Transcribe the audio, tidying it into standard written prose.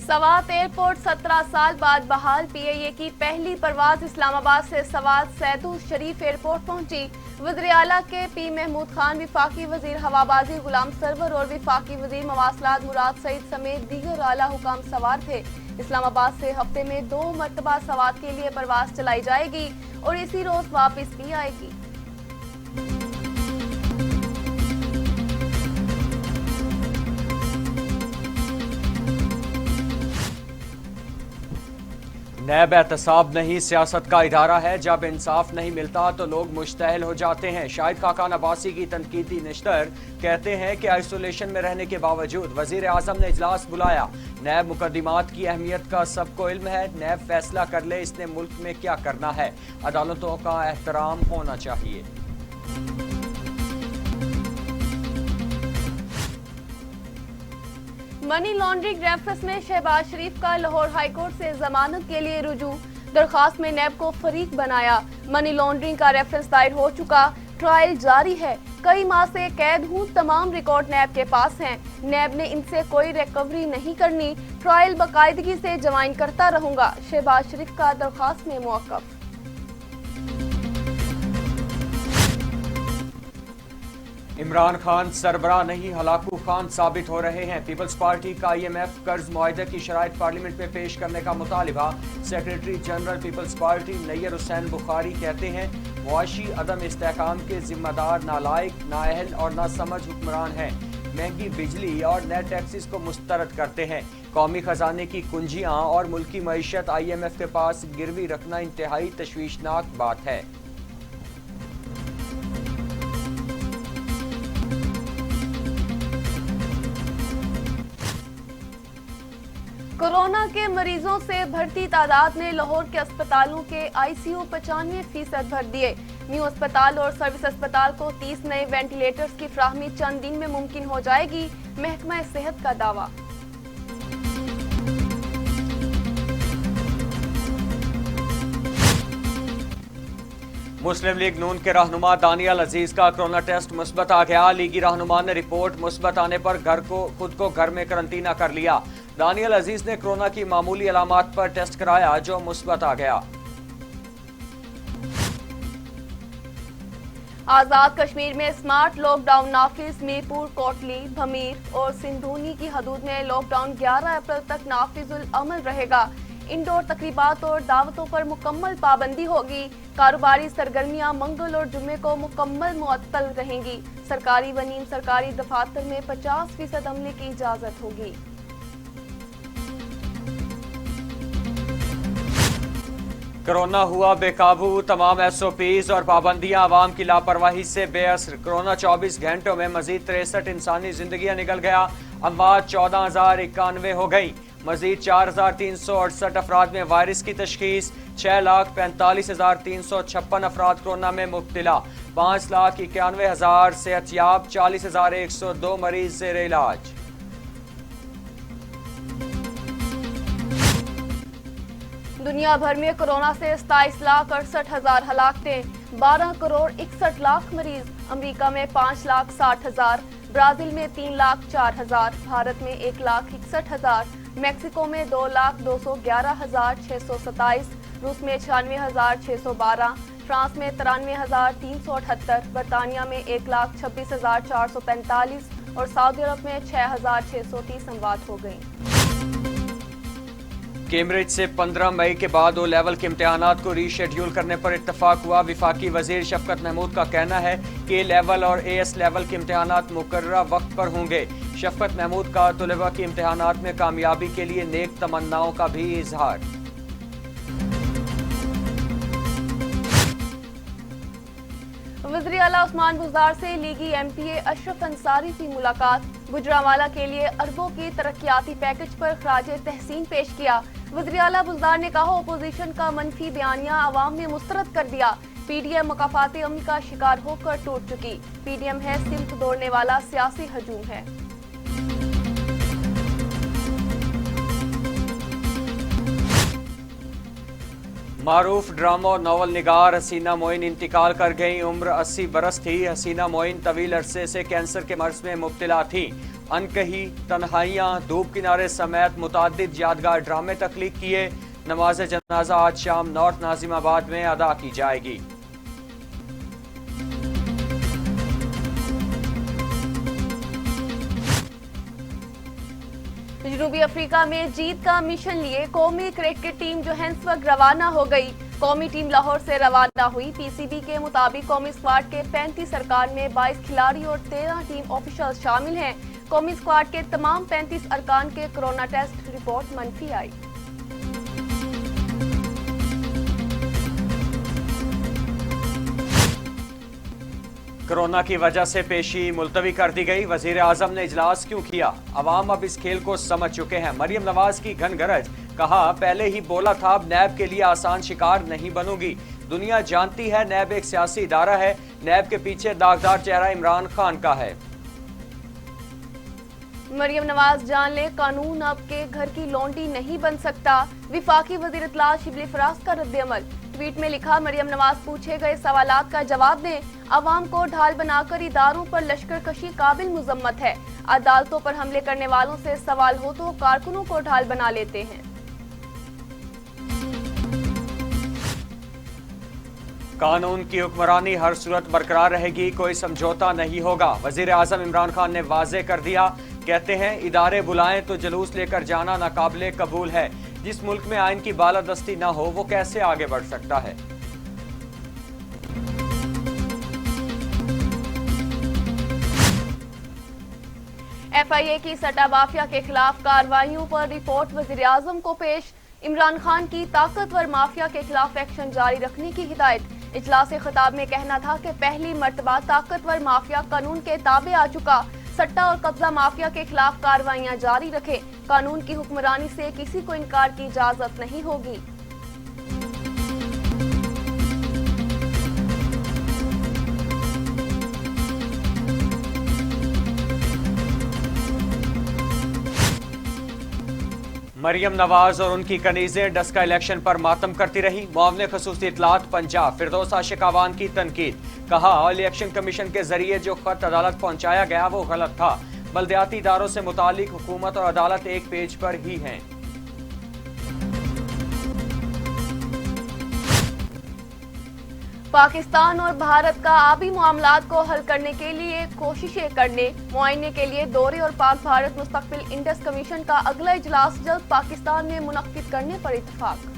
Swat airport 17 साल बाद बहाल। पीआईए की पहली परवाज इस्लामाबाद से सवात सैदू शरीफ एयरपोर्ट पहुंची। वज़ीर आला के पी महमूद खान, विफाकी वजीर हवाबाजी गुलाम सरवर और विफाकी वजीर मवासलात मुराद सईद समेत दीगर आला हुकाम सवार थे। इस्लामाबाद से हफ्ते में 2 मरतबा सवात के लिए परवाज चलाई जाएगी और इसी रोज वापस भी आएगी। नैब एहतसाब नहीं, सियासत का इदारा है। जब इंसाफ नहीं मिलता तो लोग मुश्तहल हो जाते हैं। शाहिद खाकान अब्बासी की तनकीदी निश्तर कहते हैं कि आइसोलेशन में रहने के बावजूद वजीर आजम ने इजलास बुलाया। नैब मुकदमात की अहमियत का सबको इल्म है। नैब फैसला कर ले इसने मुल्क में क्या करना है। अदालतों का एहतराम होना चाहिए। मनी लॉन्ड्रिंग रेफरेंस में शहबाज शरीफ का लाहौर हाईकोर्ट से जमानत के लिए रुजू। दरखास्त में नैब को फरीक बनाया। मनी लॉन्ड्रिंग का रेफरेंस दायर हो चुका, ट्रायल जारी है। कई माह से कैद हूँ, तमाम रिकॉर्ड नैब के पास हैं। नैब ने इनसे कोई रिकवरी नहीं करनी, ट्रायल बाकायदगी से ज्वाइन करता रहूंगा। शहबाज शरीफ का दरखास्त में मौक़िफ़। इमरान खान सरबराह नहीं, हलाकू खान साबित हो रहे हैं। पीपल्स पार्टी का IMF कर्ज मुआहदे की शराइत पार्लियामेंट में पेश करने का मुतालिबा। Secretary general people's party Nayyar Hussain Bukhari कहते हैं मुआशी अदम इस्तेहकाम के जिम्मेदार नालायक, नाअहल और नासमझ हुक्मरान हैं। महंगी बिजली और नए टैक्सेस को मुस्तरद करते हैं। कौमी खजाने की कुंजियां और मुल्की मईशत IMF के पास गिरवी रखना इंतहाई तशवीशनाक बात है। कोरोना के मरीजों से बढ़ती तादाद ने लाहौर के अस्पतालों के ICU 95% भर दिए। न्यू अस्पताल और सर्विस अस्पताल को 30 नए वेंटिलेटर्स की फ्राहमी चंद दिन में मुमकिन हो जाएगी, महकमा सेहत का दावा। मुस्लिम लीग नून के रहनुमा दानियल अजीज का कोरोना टेस्ट मुस्बत आ गया। लीगी रहनुमा ने रिपोर्ट मुस्बत आने पर खुद को घर में करंटीना कर लिया। दानियल अजीज ने कोरोना की मामूली अलामात पर टेस्ट कराया जो मुस्बत आ गया। आजाद कश्मीर में स्मार्ट लॉकडाउन नाफिज। मीरपुर, कोटली, भमीर और सिंधूनी की हदूद में लॉकडाउन 11 अप्रैल तक नाफिजुल अमल रहेगा। इंडोर तकरीबात और दावतों पर मुकम्मल पाबंदी होगी। कारोबारी सरगर्मियां मंगल और जुम्मे को मुकम्मल मुअत्तल रहेंगी। सरकारी व नीम सरकारी दफातर में 50% अमले की इजाजत होगी। कोरोना हुआ बेकाबू, तमाम SOPs और पाबंदियां आवाम की लापरवाही से बेअसर। कोरोना 24 घंटों में मजीद 63 इंसानी जिंदगियां निकल गया। अमवात 14,091 हो गई। मजीद 4,368 अफराद में वायरस की तशखीस। 6,45,356 अफराद कोरोना में मुब्तला। 5,91,000 सेहतयाब। 40,102 मरीज ज़ेर इलाज। दुनिया भर में कोरोना से 27,68,000 हलाकतें। 12 करोड़ 61 लाख मरीज। अमेरिका में 5,60,000। ब्राजील में 3,04,000। भारत में 1,61,000। मैक्सिको में 2,211,627। रूस में 96,612। फ्रांस में 93,378। बरतानिया में 1,26,445 और सऊदी अरब में 6,630 अमवात हो गई। कैम्ब्रिज से 15 मई के बाद O लेवल के इम्तहानात को रीशेड्यूल करने पर इत्तफाक हुआ। विफाकी वजीर शफकत महमूद का कहना है कि A लेवल और AS लेवल के इम्तहानात मुकर्ररा वक्त पर होंगे। शफकत महमूद का तलबा की इम्तहानात में कामयाबी के लिए नेक तमन्नाओं का भी इजहार। वज़ीर आला उस्मान बुज़दार से लीगी MPA अशरफ अंसारी की मुलाकात। गुजरांवाला के लिए अरबों की तरक्याती पैकेज पर खराजे तहसीन पेश किया। वज़ीर आला बुज़दार ने कहा अपोजिशन का मनफी बयानिया अवाम ने मुस्तरद कर दिया। PDM मकाफाती अमन का शिकार होकर टूट चुकी। PDM है सिमत दौड़ने वाला सियासी हजूम है। मारूफ ड्रामा और नावल निगार हसीना मोइन इंतकाल कर गई। उम्र 80 बरस थी। हसीना मोइन तवील अरसे से कैंसर के मर्ज में मुब्तला थी। अनकही, तन्हाइयाँ, धूप किनारे समेत मुताद्दिद यादगार ड्रामे तख्लीक किए। नमाज जनाजा आज शाम नॉर्थ नाजिमाबाद में अदा की जाएगी। जनूबी अफ्रीका में जीत का मिशन लिए कौमी क्रिकेट टीम जोहान्सबर्ग रवाना हो गई। कौमी टीम लाहौर से रवाना हुई। पीसीबी के मुताबिक कौमी स्क्वाड के 35 अरकान में 22 खिलाड़ी और 13 टीम ऑफिशियल शामिल हैं। कौमी स्क्वाड के तमाम 35 अरकान के कोरोना टेस्ट रिपोर्ट मनफी आई। कोरोना की वजह से पेशी मुलतवी कर दी गई। वजीर आजम ने इजलास क्यों किया? अवाम अब इस खेल को समझ चुके हैं। मरियम नवाज की घनगरज, कहा पहले ही बोला था नैब के लिए आसान शिकार नहीं बनूंगी। दुनिया जानती है नैब एक सियासी इदारा है। नैब के पीछे दागदार चेहरा इमरान खान का है। मरियम नवाज जान ले, कानून अब के घर की लौंडी नहीं बन सकता। विफाकी वजीर इत्तलात शिबली फराज का रद्द-ए-अमल। ट्वीट में लिखा, मरियम नवाज पूछे गए सवालात का जवाब दें। अवाम को ढाल बनाकर इदारों पर लश्करकशी काबिल मुजम्मत है। अदालतों पर हमले करने वालों से सवाल हो तो कारकुनों को ढाल बना लेते हैं। कानून की हुक्मरानी हर सूरत बरकरार रहेगी, कोई समझौता नहीं होगा। वजीर आजम इमरान खान ने वाजे कर दिया। कहते हैं इदारे बुलाएं तो जुलूस लेकर जाना नाकाबिले कबूल है। जिस मुल्क में आइन की बालादस्ती ना हो वो कैसे आगे बढ़ सकता है? FIA की सट्टा माफिया के खिलाफ कार्रवाइयों पर रिपोर्ट वजीर आजम को पेश। इमरान खान की ताकतवर माफिया के खिलाफ एक्शन जारी रखने की हिदायत। इजलास खिताब में कहना था कि पहली मर्तबा ताकतवर माफिया कानून के ताबे आ चुका। सट्टा और कब्जा माफिया के खिलाफ कार्रवाइयां जारी रखें। कानून की हुक्मरानी से किसी को इनकार की इजाजत नहीं होगी। मरियम नवाज और उनकी कनीजें डस्का इलेक्शन पर मातम करती रही। मुआवने खसूसी इत्तलात पंजाब फिरदौस आशिक आवान की तनकीद। कहा इलेक्शन कमीशन के जरिए जो खत अदालत पहुंचाया गया वो गलत था। बल्दियाती इदारों से मुतालिक हुकूमत और अदालत एक पेज पर ही हैं। पाकिस्तान और भारत का आबी मामलात को हल करने के लिए कोशिशें करने, मुआयने के लिए दौरे और पाक भारत मुस्तकबिल इंडस कमीशन का अगला इजलास जल्द पाकिस्तान में मुनक्किद करने पर इत्तेफाक।